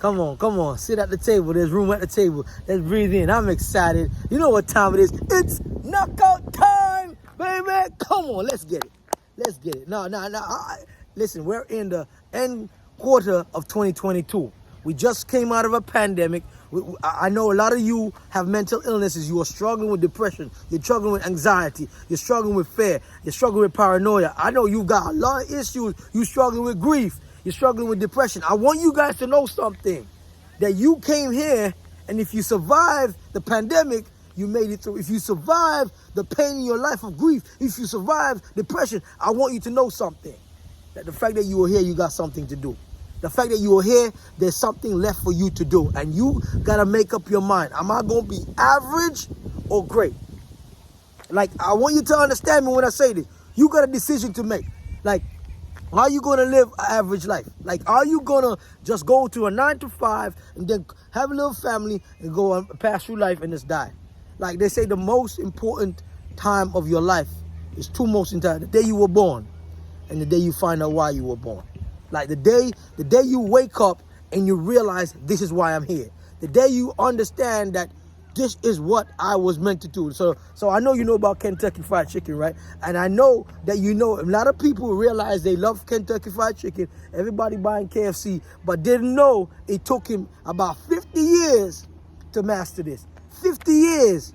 Come on. Sit at the table. There's room at the table. Let's breathe in. I'm excited. You know what time it is. It's knockout time, baby. Come on, let's get it. Let's get it. No. Listen, we're in the end quarter of 2022. We just came out of a pandemic. I know a lot of you have mental illnesses. You are struggling with depression. You're struggling with anxiety. You're struggling with fear. You're struggling with paranoia. I know you've got a lot of issues. You're struggling with grief. You're struggling with depression. I want you guys to know something. That you came here, and if you survived the pandemic, you made it through. If you survived the pain in your life of grief, if you survived depression, I want you to know something. That the fact that you were here, you got something to do. The fact that you were here, there's something left for you to do. And you got to make up your mind. Am I going to be average or great? Like, I want you to understand me when I say this. You got a decision to make. Like, are you going to live an average life? Like, are you going to just go to a 9 to 5 and then have a little family and go and pass through life and just die? Like they say, the most important time of your life is two most important. The day you were born and the day you find out why you were born. Like the day you wake up and you realize this is why I'm here. The day you understand that this is what I was meant to do. So I know you know about Kentucky Fried Chicken, right? And I know that you know a lot of people realize they love Kentucky Fried Chicken. Everybody buying KFC, but didn't know it took him about 50 years to master this. 50 years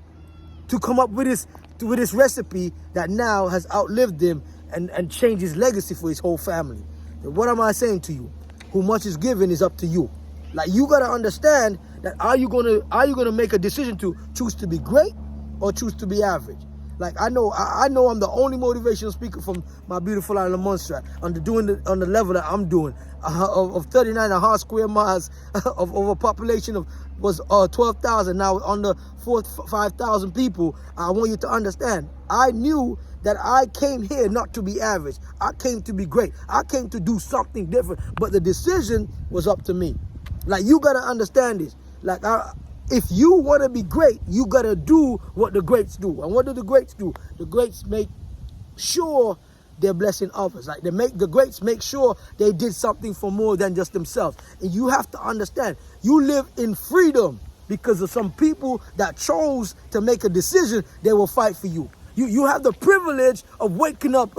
to come up with this recipe that now has outlived him and changed his legacy for his whole family. And what am I saying to you? Who much is given is up to you. Like, you gotta understand that are you gonna make a decision to choose to be great or choose to be average? Like, I know I'm the only motivational speaker from my beautiful island of Montserrat on the level that I'm doing of 39.5 square miles of a population of was 12,000, now under 5,000 people. I want you to understand, I knew that I came here not to be average. I came to be great. I came to do something different, but the decision was up to me. Like, you gotta understand this. Like, if you want to be great, you got to do what the greats do. And what do the greats do? The greats make sure they're blessing others. Like, the greats make sure they did something for more than just themselves. And you have to understand, you live in freedom because of some people that chose to make a decision. They will fight for you. You have the privilege of waking up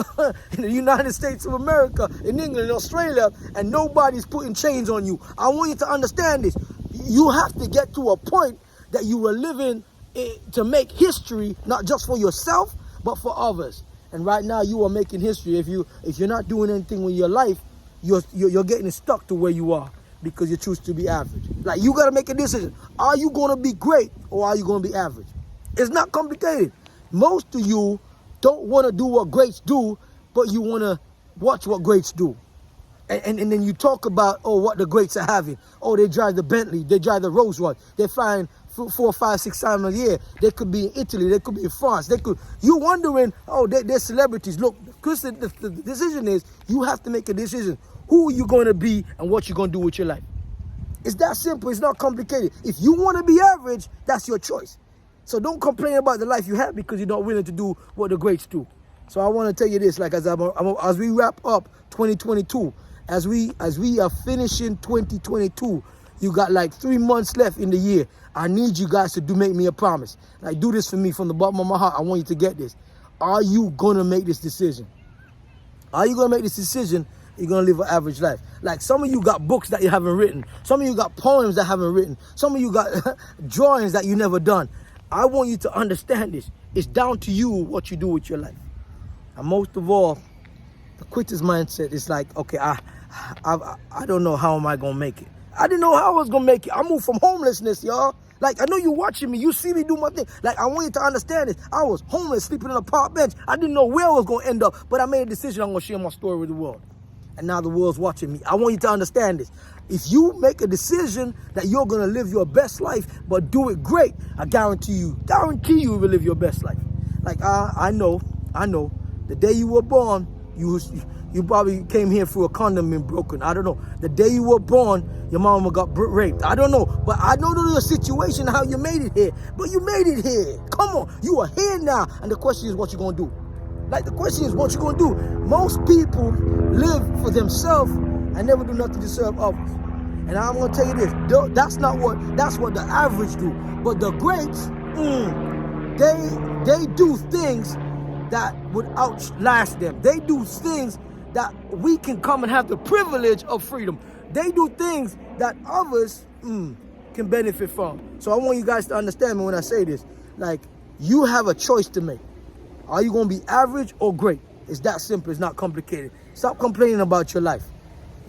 in the United States of America, in England, in Australia, and nobody's putting chains on you. I want you to understand this. You have to get to a point that you are living to make history, not just for yourself, but for others. And right now, you are making history. If you're not doing anything with your life, you're getting stuck to where you are because you choose to be average. Like, you got to make a decision. Are you going to be great or are you going to be average? It's not complicated. Most of you don't want to do what greats do, but you want to watch what greats do. And then you talk about, oh, what the greats are having. Oh, they drive the Bentley, they drive the Rolls Royce, they're flying 4, 5, 6 times a year. They could be in Italy, they could be in France. You're wondering, oh, they're celebrities. Look, Chris, the decision is, you have to make a decision. Who are you going to be and what you're going to do with your life? It's that simple. It's not complicated. If you want to be average, that's your choice. So don't complain about the life you have because you're not willing to do what the greats do. So I want to tell you this, like, as we wrap up 2022, as we are finishing 2022, you got like 3 months left in the year. I need you guys to make me a promise. Like, do this for me from the bottom of my heart. I want you to get this. Are you going to make this decision? Are you going to make this decision? You're going to live an average life. Like, some of you got books that you haven't written. Some of you got poems that haven't written. Some of you got drawings that you never done. I want you to understand this. It's down to you what you do with your life. And most of all, the quitter's mindset is like, okay, I don't know how am I going to make it. I didn't know how I was going to make it. I moved from homelessness, y'all. Like, I know you're watching me. You see me do my thing. Like, I want you to understand this. I was homeless, sleeping on a park bench. I didn't know where I was going to end up, but I made a decision. I'm going to share my story with the world. And now the world's watching me. I want you to understand this. If you make a decision that you're going to live your best life, but do it great, I guarantee you will live your best life. Like, I know, the day you were born, you probably came here through a condom being broken. I don't know. The day you were born, your mama got raped. I don't know. But I don't know your situation, how you made it here. But you made it here. Come on. You are here now. And the question is what you're going to do. Like, the question is what you're going to do. Most people live for themselves and never do nothing to serve others. And I'm gonna tell you this, that's what the average do. But the greats, they do things that would outlast them. They do things that we can come and have the privilege of freedom. They do things that others can benefit from. So I want you guys to understand me when I say this. Like, you have a choice to make. Are you gonna be average or great? It's that simple, it's not complicated. Stop complaining about your life.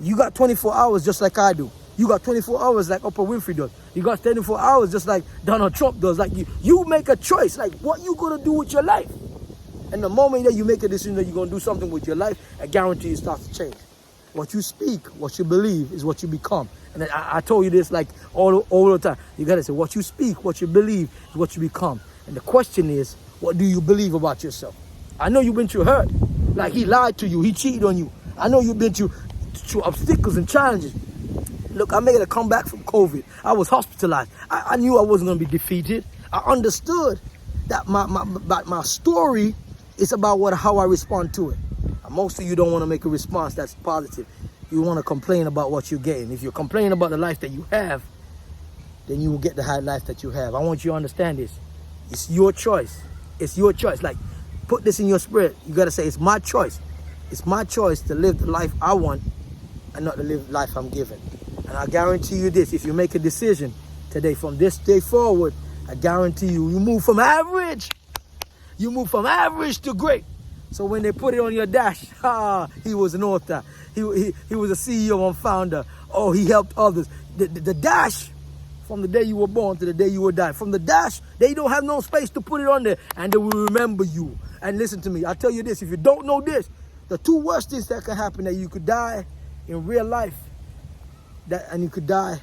You got 24 hours just like I do. You got 24 hours like Oprah Winfrey does. You got 24 hours just like Donald Trump does. Like you make a choice, like what you gonna do with your life. And the moment that you make a decision that you're gonna do something with your life, I guarantee it starts to change. What you speak, what you believe is what you become. And I told you this like all the time. You gotta say what you speak, what you believe is what you become. And the question is, what do you believe about yourself? I know you've been through hurt. Like he lied to you, he cheated on you. I know you've been through obstacles and challenges. Look, I made a comeback from COVID. I was hospitalized. I knew I wasn't going to be defeated. I understood that my story is about how I respond to it. And most of you don't want to make a response that's positive. You want to complain about what you're getting. If you're complaining about the life that you have, then you will get the high life that you have. I want you to understand this. It's your choice. It's your choice. Like, put this in your spirit. You got to say, it's my choice. It's my choice to live the life I want and not to live the life I'm given. And I guarantee you this, if you make a decision today, from this day forward, I guarantee you move from average. You move from average to great. So when they put it on your dash, he was an author. He was a CEO and founder. Oh, he helped others. The dash, from the day you were born to the day you will die. From the dash, they don't have no space to put it on there, and they will remember you. And listen to me, I'll tell you this, if you don't know this, the two worst things that can happen, that you could die in real life, and you could die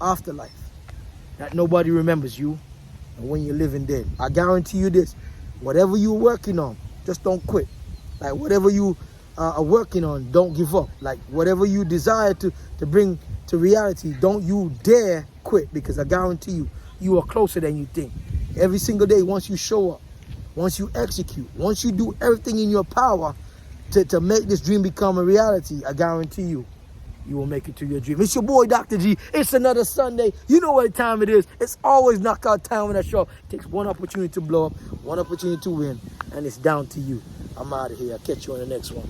afterlife. That nobody remembers you, and when you're living dead. I guarantee you this, whatever you're working on, just don't quit. Like whatever you are working on, don't give up. Like whatever you desire to bring to reality, don't you dare quit, because I guarantee you are closer than you think. Every single day, once you show up, once you execute, once you do everything in your power to make this dream become a reality, I guarantee you will make it to your dream. It's your boy, Dr. G. It's another Sunday. You know what time it is. It's always knockout time on that show. It takes one opportunity to blow up, one opportunity to win, and it's down to you. I'm out of here. I'll catch you on the next one.